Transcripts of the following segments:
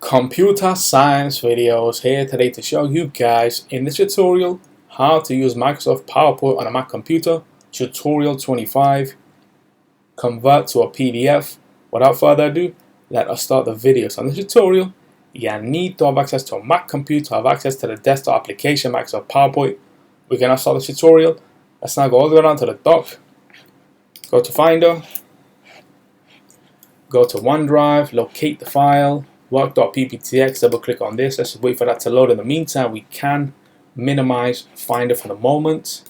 Computer science videos here today to show you guys in this tutorial how to use Microsoft PowerPoint on a Mac computer. Tutorial 25, convert to a PDF. Without further ado, let us start the video. So in this tutorial, you need to have access to a Mac computer, have access to the desktop application Microsoft PowerPoint. We're gonna start the tutorial. Let's now go all the way down to the dock, go to Finder, go to OneDrive, locate the file, work.pptx, double click on this. Let's just wait for that to load. In the meantime, we can minimize Finder for the moment.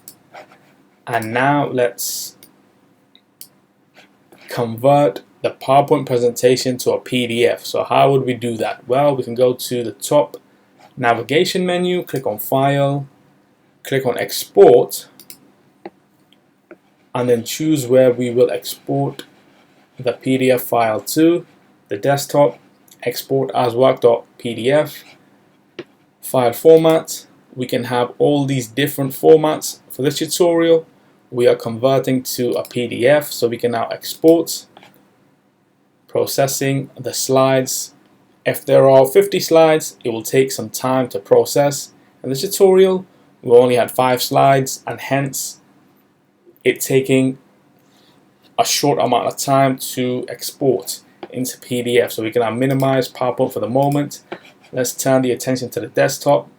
And now let's convert the PowerPoint presentation to a PDF. So how would we do that? Well, we can go to the top navigation menu, click on File, click on Export, and then choose where we will export the PDF file to. The desktop, export as work.pdf. File format, we can have all these different formats. For this tutorial, we are converting to a PDF, so we can now export, processing the slides. If there are 50 slides, it will take some time to process. In this tutorial, we only had 5 slides, and hence it taking a short amount of time to export into PDF. So we can now minimize PowerPoint for the moment. Let's turn the attention to the desktop.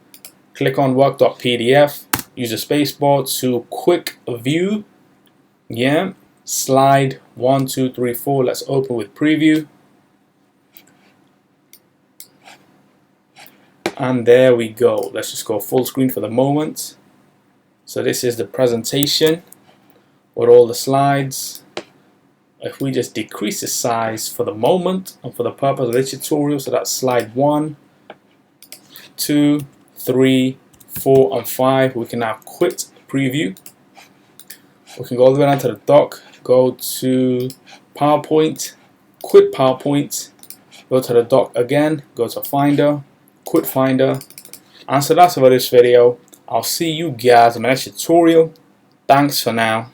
Click on work.pdf. Use the spacebar to quick view. Slide 1, 2, 3, 4. Let's open with preview. And there we go. Let's just go full screen for the moment. So this is the presentation with all the slides. If we just decrease the size for the moment and for the purpose of this tutorial, so that's slide 1, 2, 3, 4, and 5, we can now quit preview. We can go all the way down to the dock, go to PowerPoint, quit PowerPoint, go to the dock again, go to Finder, quit Finder. And so that's about this video. I'll see you guys in my next tutorial. Thanks for now.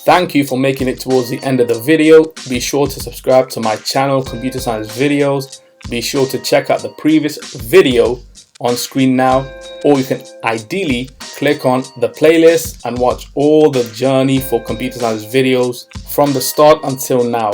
Thank you for making it towards the end of the video. Be sure to subscribe to my channel, Computer Science Videos. Be sure to check out the previous video on screen now, or you can ideally click on the playlist and watch all the journey for Computer Science videos from the start until now.